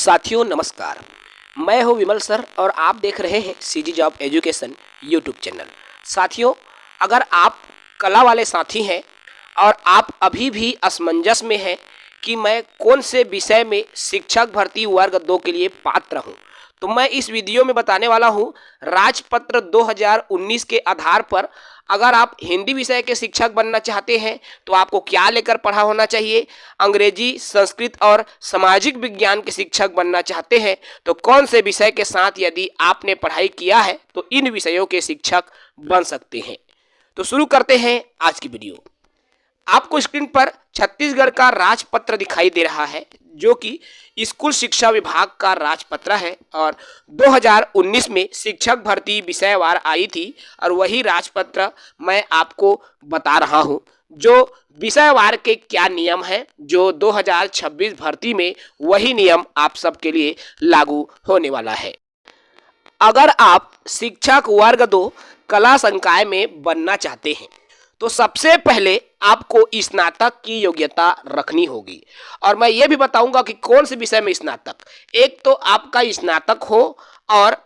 साथियों नमस्कार, मैं हूं विमल सर और आप देख रहे हैं CG job education YouTube channel. साथियों, अगर आप कला वाले साथी हैं और आप अभी भी असमंजस में हैं कि मैं कौन से विषय में शिक्षक भर्ती वर्ग 2 के लिए पात्र हूं, तो मैं इस वीडियो में बताने वाला हूं राजपत्र 2019 के आधार पर अगर आप हिंदी विषय के शिक्षक बनना चाहते हैं तो आपको क्या लेकर पढ़ा होना चाहिए, अंग्रेजी, संस्कृत और सामाजिक विज्ञान के शिक्षक बनना चाहते हैं तो कौन से विषय के साथ यदि आपने पढ़ाई किया है तो इन विषयों के शिक्षक बन सकते हैं। तो शुरू करते हैं आज की वीडियो। आपको स्क्रीन पर छत्तीसगढ़ का राजपत्र दिखाई दे रहा है जो कि स्कूल शिक्षा विभाग का राजपत्र है और 2019 में शिक्षक भर्ती विषयवार आई थी और वही राजपत्र मैं आपको बता रहा हूं जो विषयवार के क्या नियम हैं, जो 2026 भर्ती में वही नियम आप सबके लिए लागू होने वाला है। अगर आप शिक्षक वर्ग 2 कला संकाय में बनना चाहते हैं तो सबसे पहले आपको स्नातक की योग्यता रखनी होगी और मैं ये भी बताऊंगा कि कौन से विषय में स्नातक। एक तो आपका स्नातक हो और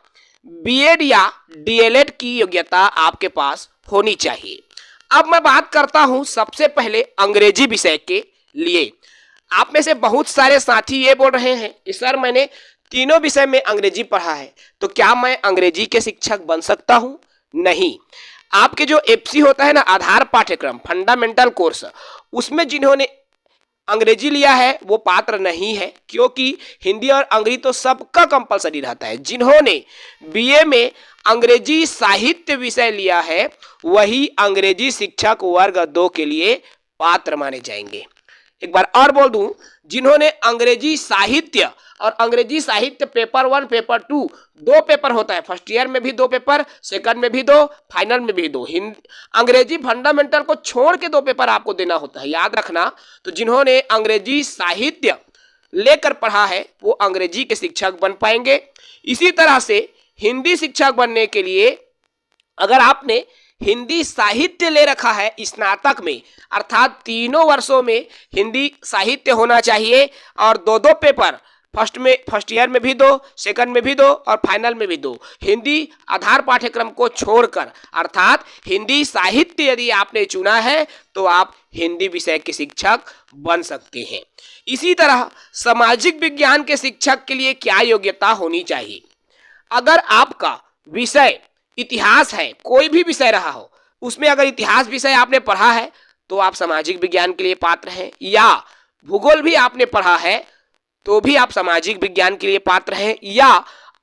बीएड या डीएलएड की योग्यता आपके पास होनी चाहिए। अब मैं बात करता हूं सबसे पहले अंग्रेजी विषय के लिए। आप में से बहुत सारे साथी ये बोल रहे हैं कि सर मैंने तीनों विषय में अंग्रेजी पढ़ा है तो क्या मैं अंग्रेजी के शिक्षक बन सकता हूं? नहीं। आपके जो एफसी होता है ना, आधार पाठ्यक्रम फंडामेंटल कोर्स, उसमें जिन्होंने अंग्रेजी लिया है वो पात्र नहीं है क्योंकि हिंदी और अंग्रेजी तो सबका कंपलसरी रहता है। जिन्होंने बीए में अंग्रेजी साहित्य विषय लिया है वही अंग्रेजी शिक्षक वर्ग 2 के लिए पात्र माने जाएंगे। एक बार और बोल दूं, जिन्होंने अंग्रेजी साहित्य और अंग्रेजी साहित्य पेपर 1 पेपर 2 दो पेपर होता है, फर्स्ट ईयर में भी 2 पेपर, सेकंड में भी 2, फाइनल में भी 2। अंग्रेजी फंडामेंटल को छोड़ के 2 पेपर आपको देना होता है, याद रखना। तो जिन्होंने अंग्रेजी साहित्य लेकर पढ़ा है वो अंग्रेजी के शिक्षक बन पाएंगे। इसी तरह से हिंदी शिक्षक बनने के लिए अगर आपने हिंदी साहित्य ले रखा है स्नातक में, अर्थात तीनों वर्षों में हिंदी साहित्य होना चाहिए और 2-2 पेपर, फर्स्ट ईयर में भी 2, सेकंड में भी 2 और फाइनल में भी 2, हिंदी आधार पाठ्यक्रम को छोड़कर, अर्थात हिंदी साहित्य यदि आपने चुना है तो आप हिंदी विषय के शिक्षक बन सकते हैं। इसी तरह सामाजिक विज्ञान के शिक्षक के लिए क्या योग्यता होनी चाहिए? अगर आपका विषय इतिहास है, कोई भी विषय रहा हो, उसमें अगर इतिहास विषय आपने पढ़ा है तो आप सामाजिक विज्ञान के लिए पात्र हैं, या भूगोल भी आपने पढ़ा है तो भी आप सामाजिक विज्ञान के लिए पात्र हैं, या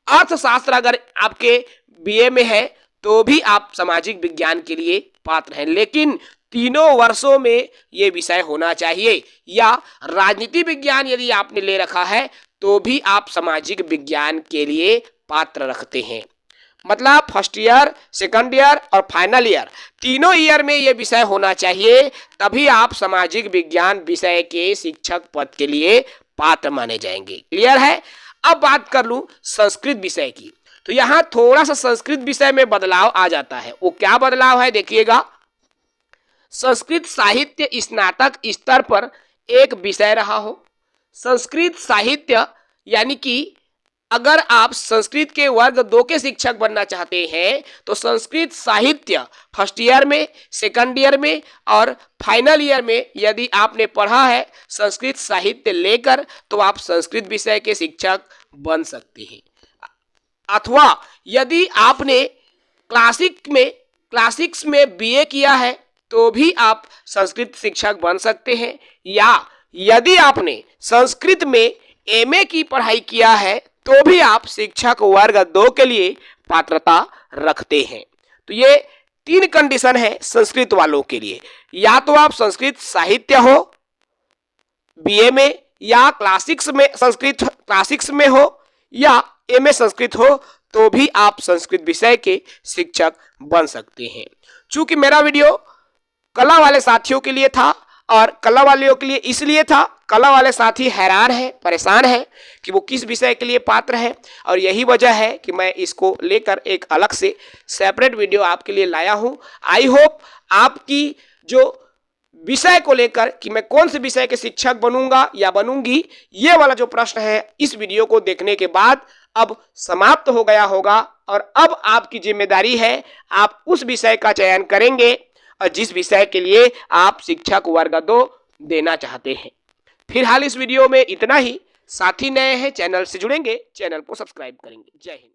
अर्थशास्त्र अगर आपके बीए में है तो भी आप सामाजिक विज्ञान के लिए पात्र हैं। लेकिन तीनों वर्षों में ये विषय होना चाहिए, या राजनीति विज्ञान यदि आपने ले रखा है तो भी आप सामाजिक विज्ञान के लिए पात्र रखते हैं। मतलब फर्स्ट ईयर, सेकंड ईयर और फाइनल ईयर, तीनों ईयर में ये विषय होना चाहिए, तभी आप सामाजिक विज्ञान विषय के शिक्षक पद के लिए पात्र माने जाएंगे। क्लियर है? अब बात कर लूं संस्कृत विषय की, तो यहां थोड़ा सा संस्कृत विषय में बदलाव आ जाता है। वो क्या बदलाव है देखिएगा। संस्कृत साहित्य स्नातक स्तर पर एक विषय रहा हो, संस्कृत साहित्य यानी कि अगर आप संस्कृत के वर्ग 2 के शिक्षक बनना चाहते हैं तो संस्कृत साहित्य फर्स्ट ईयर में, सेकंड ईयर में और फाइनल ईयर में यदि आपने पढ़ा है संस्कृत साहित्य लेकर तो आप संस्कृत विषय के शिक्षक बन सकते हैं। अथवा यदि आपने क्लासिक्स में बीए किया है तो भी आप संस्कृत शिक्षक बन सकते हैं, या यदि आपने संस्कृत में एमए की पढ़ाई किया है तो भी आप शिक्षक वर्ग 2 के लिए पात्रता रखते हैं। तो ये 3 कंडीशन है संस्कृत वालों के लिए, या तो आप संस्कृत साहित्य हो बीए में, या क्लासिक्स में हो, या एमए संस्कृत हो तो भी आप संस्कृत विषय के शिक्षक बन सकते हैं। चूंकि मेरा वीडियो कला वाले साथियों के लिए था और कला वालों के लिए इसलिए था, कला वाले साथी हैरान है, परेशान है कि वो किस विषय के लिए पात्र है, और यही वजह है कि मैं इसको लेकर एक अलग से सेपरेट वीडियो आपके लिए लाया हूं। आई होप आपकी जो विषय को लेकर कि मैं कौन से विषय के शिक्षक बनूंगा या बनूंगी, ये वाला जो प्रश्न है इस वीडियो को देखने के बाद अब समाप्त हो गया होगा और अब आपकी जिम्मेदारी है आप उस विषय का चयन करेंगे और जिस विषय के लिए आप शिक्षक वर्ग 2 देना चाहते हैं। फिलहाल इस वीडियो में इतना ही। साथी नए हैं चैनल से जुड़ेंगे, चैनल को सब्सक्राइब करेंगे। जय हिंद।